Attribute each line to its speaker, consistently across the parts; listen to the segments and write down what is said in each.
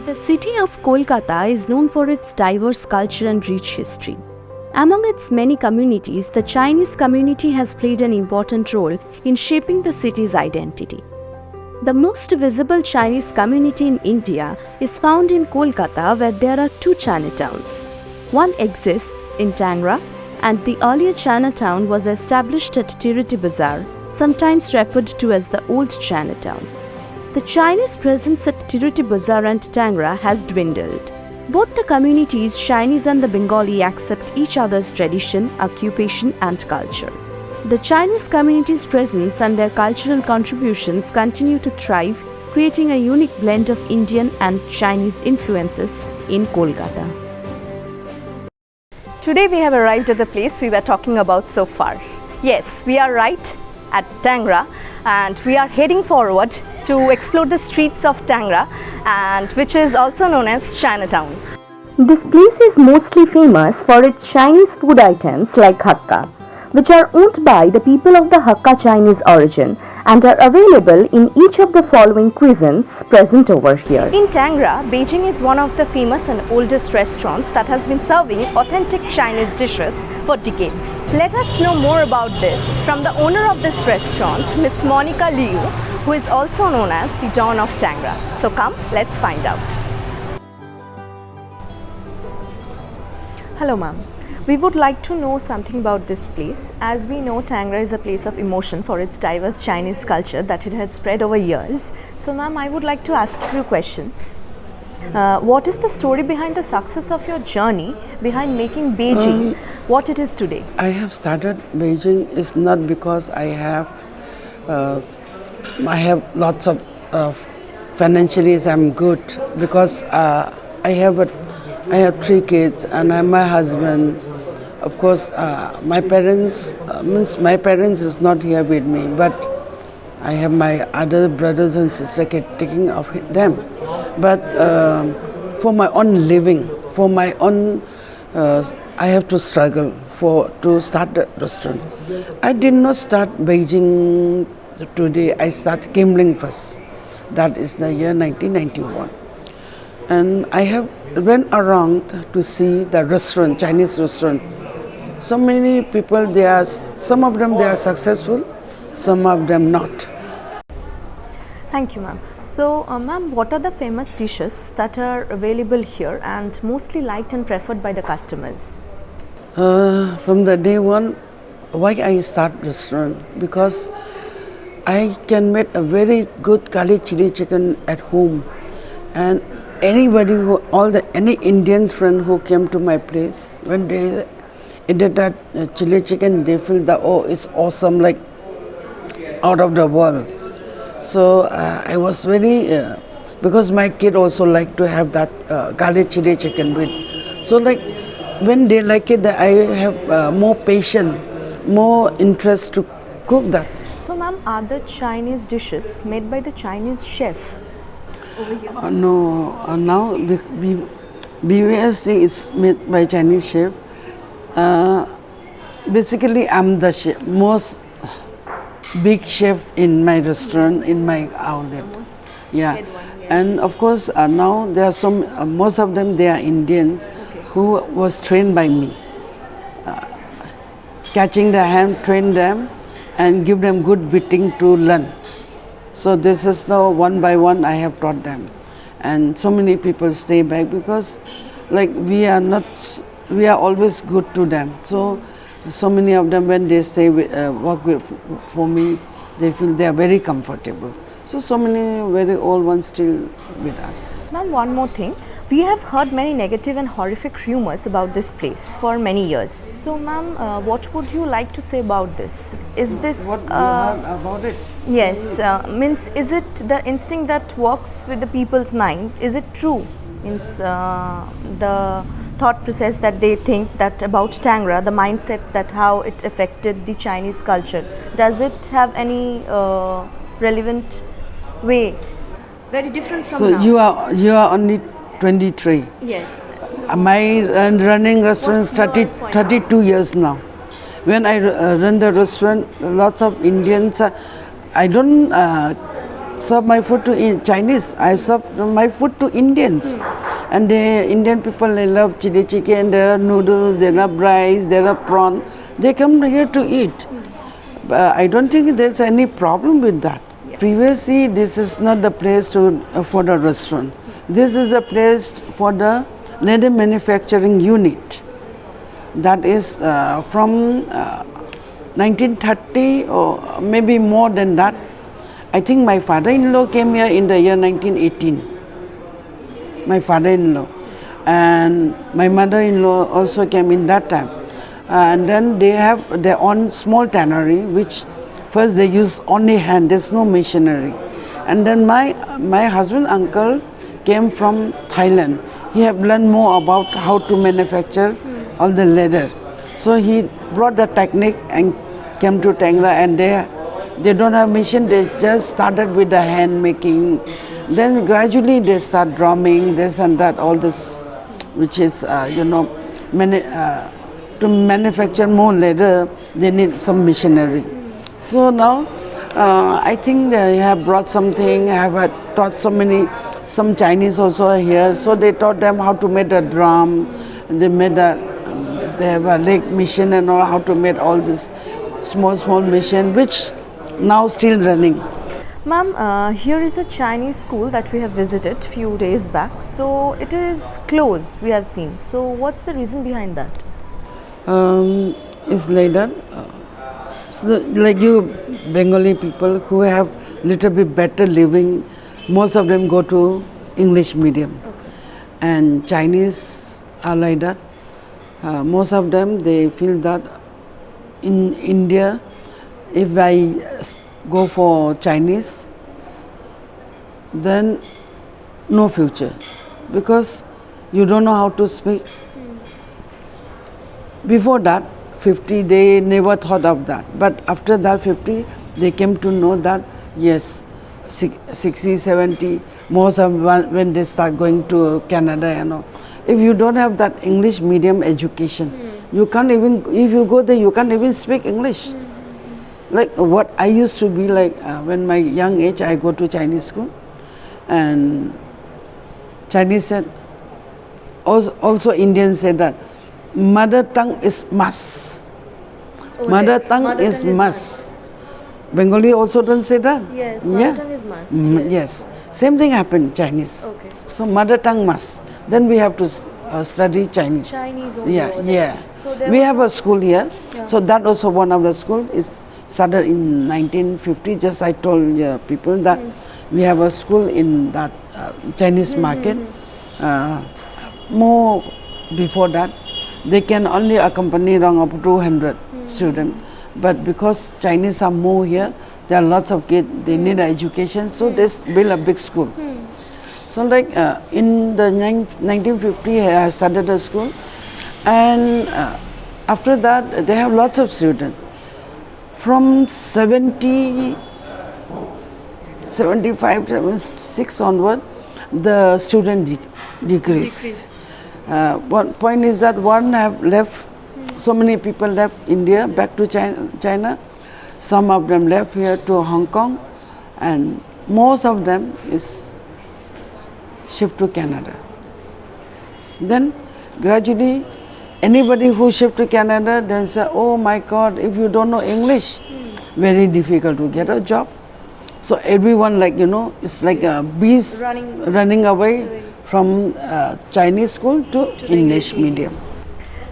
Speaker 1: The city of Kolkata is known for its diverse culture and rich history. Among its many communities, the Chinese community has played an important role in shaping the city's identity. The most visible Chinese community in India is found in Kolkata, where there are two Chinatowns. One exists in Tangra, and the earlier Chinatown was established at Tiretta Bazar, sometimes referred to as the Old Chinatown. The Chinese presence at Tiretta Bazar and Tangra has dwindled. Both the communities, Chinese and the Bengali, accept each other's tradition, occupation and culture. The Chinese community's presence and their cultural contributions continue to thrive, creating a unique blend of Indian and Chinese influences in Kolkata.
Speaker 2: Today we have arrived at the place we were talking about so far. Yes, we are right at Tangra, and we are heading forward to explore the streets of Tangra, and which is also known as Chinatown.
Speaker 1: This place is mostly famous for its Chinese food items like Hakka, which are owned by the people of the Hakka Chinese origin and are available in each of the following cuisines present over here.
Speaker 2: In Tangra, Beijing is one of the famous and oldest restaurants that has been serving authentic Chinese dishes for decades. Let us know more about this from the owner of this restaurant, Miss Monica Liu, who is also known as the Dawn of Tangra. So come, let's find out. Hello ma'am. We would like to know something about this place. As we know, Tangra is a place of emotion for its diverse Chinese culture that it has spread over years. So ma'am, I would like to ask you questions. What is the story behind the success of your journey behind making Beijing what it is today?
Speaker 3: I have started Beijing is not because I have lots of financially I'm good, because I have 3 kids and I'm my husband. Of course, my parents is not here with me, but I have my other brothers and sisters taking of them. But for my own living, for my own, I have to struggle to start the restaurant. I did not start Beijing today. I started Kimling first. That is the year 1991. And I have went around to see the restaurant, Chinese restaurant. So many people, some of them they are successful, some of them not.
Speaker 2: Thank you ma'am. So ma'am, what are the famous dishes that are available here and mostly liked and preferred by the customers?
Speaker 3: From the day one, why I start restaurant? Because I can make a very good curry chili chicken at home, and anybody any Indian friend who came to my place, when they eat that chili chicken, they feel that it's awesome, like out of the world. So I was very because my kid also like to have that garlic chili chicken with. So like when they like it, I have more patience, more interest to cook that.
Speaker 2: So ma'am, are the Chinese dishes made by the Chinese chef over here?
Speaker 3: No, now BVSC is made by Chinese chef. Basically, I'm the chef, most big chef in my restaurant, in my outlet. Yeah, and of course now there are some. Most of them they are Indians who was trained by me. Catching the hand, train them, and give them good beating to learn. So this is now one by one I have taught them, and so many people stay back because, like we are always good to them. So many of them when they stay work for me, they feel they are very comfortable. So many very old ones still with us.
Speaker 2: Ma'am, one more thing. We have heard many negative and horrific rumors about this place for many years. So ma'am, what would you like to say about this? Is this
Speaker 3: what you heard about it?
Speaker 2: Yes, means is it the instinct that works with the people's mind? Is it true? Means the thought process that they think that about Tangra, the mindset that how it affected the Chinese culture. Does it have any relevant way? Very different from now.
Speaker 3: So you are only 23.
Speaker 2: Yes.
Speaker 3: My running restaurant is 32 years now. When I run the restaurant, lots of Indians. I don't serve my food to Chinese. I serve my food to Indians. And the Indian people, they love chili chicken, there are noodles, there are rice, there are prawn. They come here to eat. I don't think there's any problem with that. Previously, this is not the place for the restaurant. This is the place for the leather manufacturing unit. That is from 1930 or maybe more than that. I think my father-in-law came here in the year 1918. My father-in-law. And my mother-in-law also came in that time. And then they have their own small tannery, which first they use only hand, there's no machinery. And then my husband's uncle came from Thailand. He have learned more about how to manufacture all the leather. So he brought the technique and came to Tangra, and they don't have machine, they just started with the hand making. Then gradually they start drumming, this and that, all this, which is, to manufacture more leather, they need some machinery. So now, I think they have brought something, have taught some Chinese also are here, so they taught them how to make a drum, they have a leg machine and all, how to make all this small machine, which now still running.
Speaker 2: Ma'am, here is a Chinese school that we have visited few days back. So it is closed, we have seen. So what's the reason behind that?
Speaker 3: It's like that. Like you Bengali people who have little bit better living, most of them go to English medium.
Speaker 2: Okay.
Speaker 3: And Chinese are like that. Most of them, they feel that in India, if I go for Chinese, then no future, because you don't know how to speak. Before that, 50, they never thought of that. But after that 50, they came to know that, yes, 60, 70, most of when they start going to Canada, if you don't have that English medium education, you can't even, if you go there, you can't even speak English. Like what I used to be like, when my young age, I go to Chinese school, and Chinese said, also Indians said that, mother tongue is must. Mother tongue is must. Bengali also don't say that.
Speaker 2: Yes, mother tongue is must.
Speaker 3: Yes. Same thing happened Chinese.
Speaker 2: Okay.
Speaker 3: So mother tongue must. Then we have to study Chinese.
Speaker 2: Chinese only.
Speaker 3: Yeah.
Speaker 2: So
Speaker 3: we have a school here.
Speaker 2: Yeah.
Speaker 3: So that also one of the schools is started in 1950. Just I told people that we have a school in that Chinese market. More before that, they can only accompany around up to 200 students. But because Chinese are more here, there are lots of kids, they need education, so they build a big school. So like in the 1950, I started a school, and after that, they have lots of students. From 75, 76 onward, the student decreased. One point is that one have left, so many people left India back to China. Some of them left here to Hong Kong, and most of them is shift to Canada. Then gradually, anybody who shift to Canada then say, oh my God, if you don't know English, very difficult to get a job. So everyone, like, it's like a bees running away from Chinese school to English medium.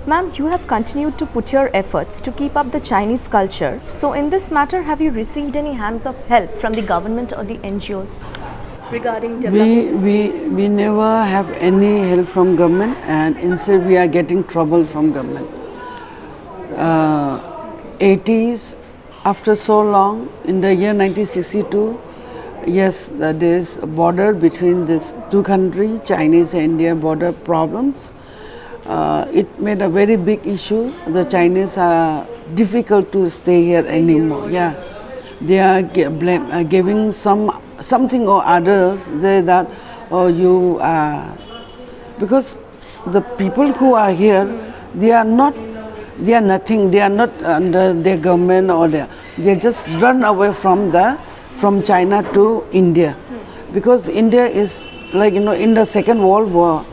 Speaker 2: Ma'am, you have continued to put your efforts to keep up the Chinese culture. So in this matter, have you received any hands of help from the government or the NGOs regarding development?
Speaker 3: We never have any help from government, and instead we are getting trouble from government. 80s, after so long, in the year 1962, yes, there is a border between these two countries, Chinese and India border problems. It made a very big issue. The Chinese are difficult to stay here anymore. Yeah, they are giving something or others. Say that, oh, you are, because the people who are here, they are nothing. They are not under their government, or they just run away from the from China to India, because India is like, in the Second World War,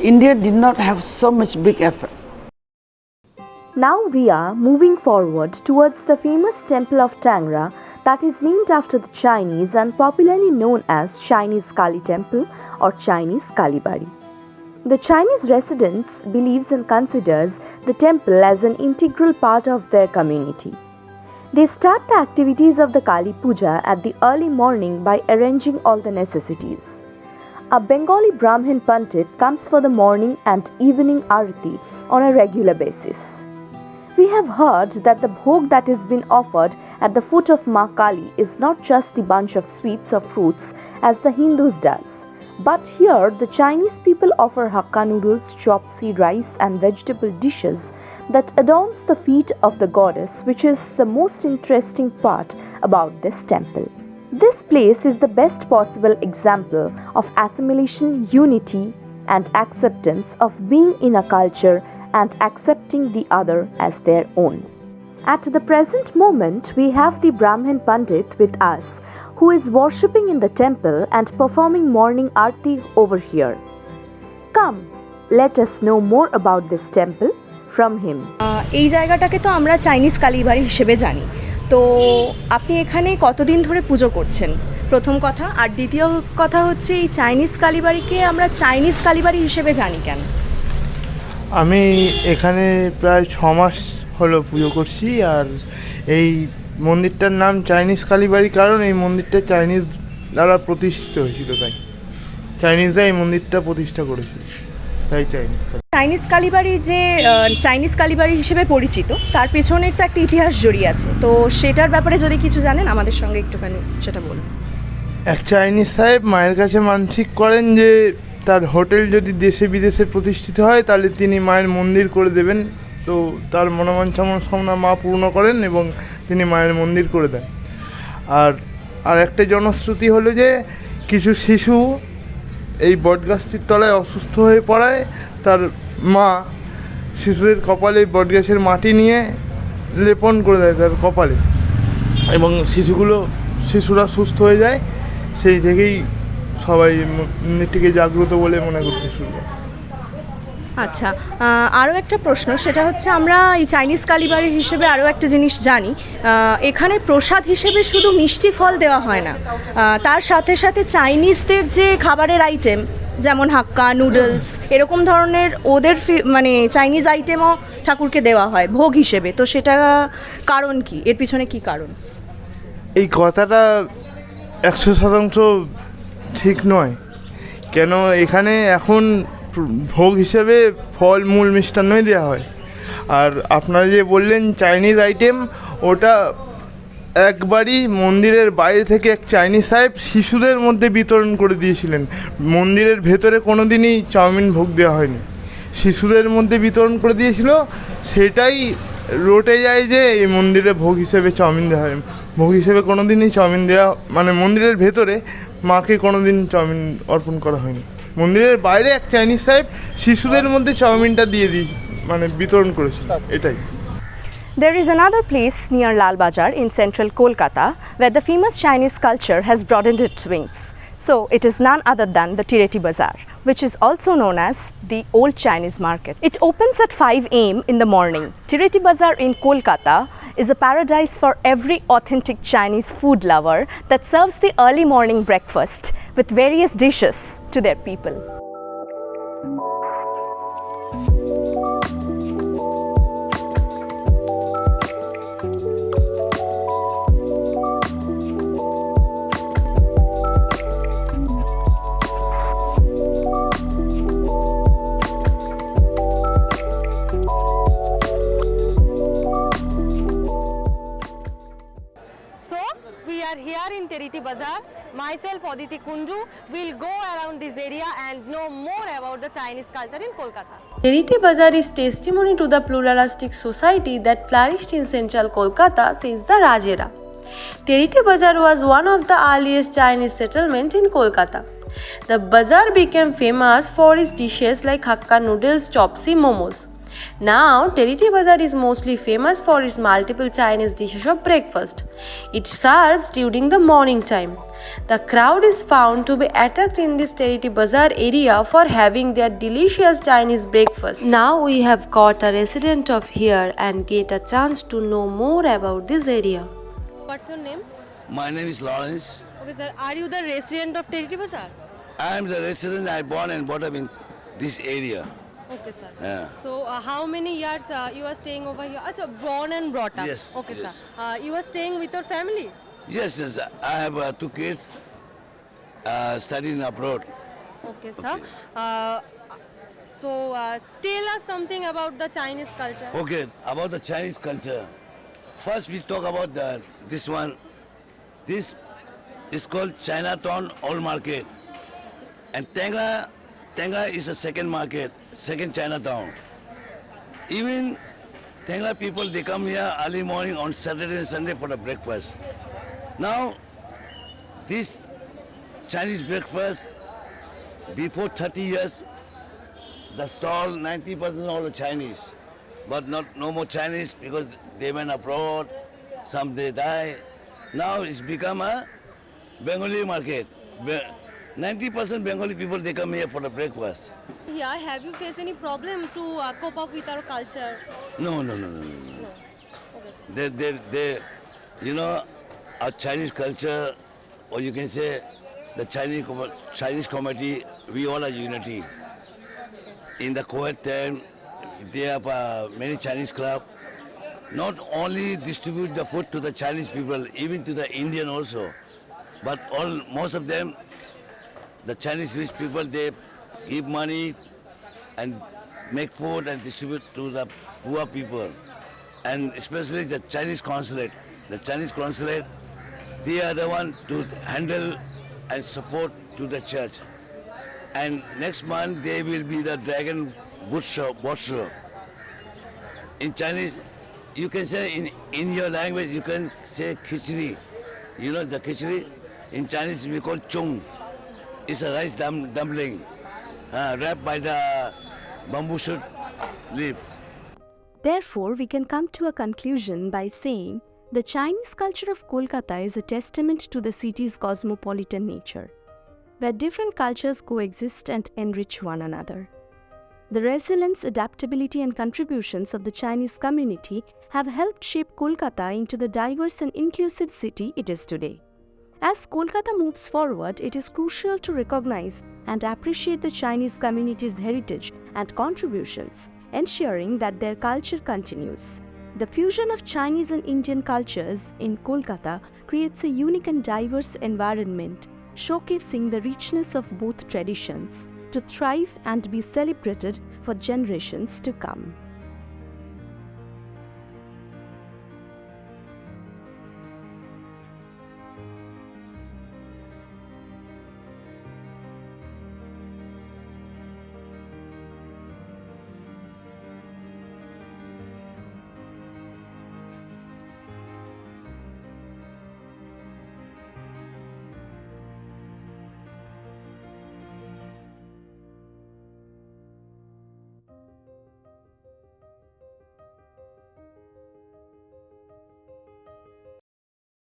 Speaker 3: India did not have so much big effort.
Speaker 1: Now we are moving forward towards the famous temple of Tangra that is named after the Chinese and popularly known as Chinese Kali Temple or Chinese Kalibari. The Chinese residents believes and considers the temple as an integral part of their community. They start the activities of the Kali Puja at the early morning by arranging all the necessities. A Bengali Brahmin Pandit comes for the morning and evening arati on a regular basis. We have heard that the bhog that is been offered at the foot of Ma Kali is not just the bunch of sweets or fruits as the Hindus does, but here the Chinese people offer hakka noodles, chopsy, rice and vegetable dishes that adorns the feet of the goddess, which is the most interesting part about this temple. This place is the best possible example of assimilation, unity and acceptance of being in a culture and accepting the other as their own. At the present moment, we have the Brahmin Pandit with us, who is worshipping in the temple and performing morning aarti over here. Come, let us know more about this temple from him.
Speaker 2: এই জায়গাটাকে তো আমরা Chinese কালীবাড়ি হিসেবে জানি, তো আপনি এখানে কতদিন ধরে পুজো করছেন প্রথম কথা, আর দ্বিতীয় কথা হচ্ছে এই চাইনিজ কালীবাড়িকে আমরা চাইনিজ কালীবাড়ি হিসেবে জানি কেন?
Speaker 4: আমি এখানে প্রায় 6 মাস হলো পুজো করছি, আর এই মন্দিরটার নাম চাইনিজ কালীবাড়ি কারণ এই মন্দিরটা চাইনিজ দ্বারা প্রতিষ্ঠিত হয়েছিল, তাই চাইনিজরা এই মন্দিরটা প্রতিষ্ঠা করেছিল, তাই
Speaker 2: চাইনিজ কালীবাড়ি যে চাইনিজ কালীবাড়ি হিসেবে পরিচিত তার পেছনের তো একটা ইতিহাস জড়িয়ে আছে, তো সেটার ব্যাপারে যদি কিছু জানেন আমাদের সঙ্গে একটুখানি সেটা বলুন।
Speaker 4: এক চাইনিজ সাহেব মায়ের কাছে মানসিক করেন যে তার হোটেল যদি দেশে বিদেশে প্রতিষ্ঠিত হয় তাহলে তিনি মায়ের মন্দির করে দেবেন, তো তার মনোবাঞ্ছনা মা পূর্ণ করেন এবং তিনি মায়ের মন্দির করে দেন। আর একটা জনশ্রুতি হলো যে কিছু শিশু এই বটগাছটির তলায় অসুস্থ হয়ে পড়ায় তার মা শিশুদের কপালে বটগাছের মাটি নিয়ে লেপন করে দেয় তার কপালে, এবং শিশুরা সুস্থ হয়ে যায়। সেই থেকেই সবাই মন্দিরটিকে জাগ্রত বলে মনে করতে শুরু করে।
Speaker 2: আচ্ছা, আরও একটা প্রশ্ন, সেটা হচ্ছে আমরা এই চাইনিজ কালীবাড়ি হিসেবে আরও একটা জিনিস জানি, এখানে প্রসাদ হিসেবে শুধু মিষ্টি ফল দেওয়া হয় না, তার সাথে সাথে চাইনিজদের যে খাবারের আইটেম যেমন হাক্কা, নুডলস এরকম ধরনের ওদের মানে চাইনিজ আইটেমও ঠাকুরকে দেওয়া হয় ভোগ হিসেবে, তো সেটা কারণ কি, এর পিছনে কি কারণ?
Speaker 4: এই কথাটা 100% ঠিক নয়, কেন এখানে এখন ভোগ হিসেবে ফল মূল মিষ্টান্নই দেওয়া হয়। আর আপনারা যে বললেন চাইনিজ আইটেম, ওটা একবারই মন্দিরের বাইরে থেকে এক চাইনিজ সাহেব শিশুদের মধ্যে বিতরণ করে দিয়েছিলেন। মন্দিরের ভেতরে কোনো দিনই চাউমিন ভোগ দেওয়া হয়নি, শিশুদের মধ্যে বিতরণ করে দিয়েছিল, সেটাই রটে যায় যে এই মন্দিরে ভোগ হিসেবে চাউমিন দেওয়া হয়। ভোগ হিসেবে কোনো দিনই চাউমিন দেওয়া, মানে মন্দিরের ভেতরে মাকে কোনো দিন চাউমিন অর্পণ করা হয়নি। মন্দিরের বাইরে এক চাইনিজ সাহেব শিশুদের মধ্যে চাউমিনটা দিয়ে মানে বিতরণ করেছিল, এটাই।
Speaker 2: There is another place near Lal Bazar in central Kolkata where the famous Chinese culture has broadened its wings. So it is none other than the Tiretta Bazar, which is also known as the Old Chinese Market. It opens at 5 a.m. in the morning. Tiretta Bazar in Kolkata is a paradise for every authentic Chinese food lover that serves the early morning breakfast with various dishes to their people.
Speaker 5: Here in Tiretta Bazar, myself Aditi Kundu will go around this area and know more about the Chinese culture in Kolkata.
Speaker 6: Tiretta Bazar is testimony to the pluralistic society that flourished in central Kolkata since the Raj era. Tiretta Bazar was one of the earliest Chinese settlements in Kolkata. The bazaar became famous for its dishes like hakka noodles, chopsy, momos. Now, Tiretta Bazar is mostly famous for its multiple Chinese dishes of breakfast. It serves during the morning time. The crowd is found to be attacked in this Tiretta Bazar area for having their delicious Chinese breakfast. Now we have got a resident of here and get a chance to know more about this area.
Speaker 5: What's your name?
Speaker 7: My name is Lawrence.
Speaker 5: Okay, sir. Are you the resident of Tiretta Bazar?
Speaker 7: I am the resident. I born and brought up in this area.
Speaker 5: Okay, sir.
Speaker 7: Yeah.
Speaker 5: So, how many years you are staying over here? Achha, born and brought up.
Speaker 7: Yes,
Speaker 5: Okay,
Speaker 7: yes.
Speaker 5: sir. You are staying with your family?
Speaker 7: Yes, yes. I have 2 kids studying abroad.
Speaker 5: Okay, sir.
Speaker 7: Okay.
Speaker 5: Tell us something about the Chinese culture.
Speaker 7: Okay, about the Chinese culture. First, we talk about this one. This is called Chinatown Old Market. And Tangra is a second market, second Chinatown. Even Tangra people, they come here early morning on Saturday and Sunday for the breakfast. Now, this Chinese breakfast, before 30 years, the stall, 90% all the Chinese. But no more Chinese because they went abroad, some they die. Now it's become a Bengali market. 90% Bengali people, they come here for the breakfast.
Speaker 5: Here, have you faced any problem to cope up with our culture?
Speaker 7: No.
Speaker 5: No. Okay, sir.
Speaker 7: They, you know, our Chinese culture, or you can say the Chinese community, we all are unity. In the Kuwait time, there are many Chinese clubs. Not only distribute the food to the Chinese people, even to the Indian also. But most of them, the Chinese rich people, they give money and make food and distribute to the poor people. And especially the Chinese consulate. The Chinese consulate, they are the one to handle and support to the church. And next month, they will be the dragon boat show. In Chinese, you can say in your language, you can say khichdi. You know the khichdi? In Chinese, we call chung. It's a rice dumpling wrapped by the bamboo shoot leaf.
Speaker 1: Therefore, we can come to a conclusion by saying the Chinese culture of Kolkata is a testament to the city's cosmopolitan nature, where different cultures coexist and enrich one another. The resilience, adaptability, and contributions of the Chinese community have helped shape Kolkata into the diverse and inclusive city it is today. As Kolkata moves forward, it is crucial to recognize and appreciate the Chinese community's heritage and contributions, ensuring that their culture continues. The fusion of Chinese and Indian cultures in Kolkata creates a unique and diverse environment, showcasing the richness of both traditions to thrive and be celebrated for generations to come.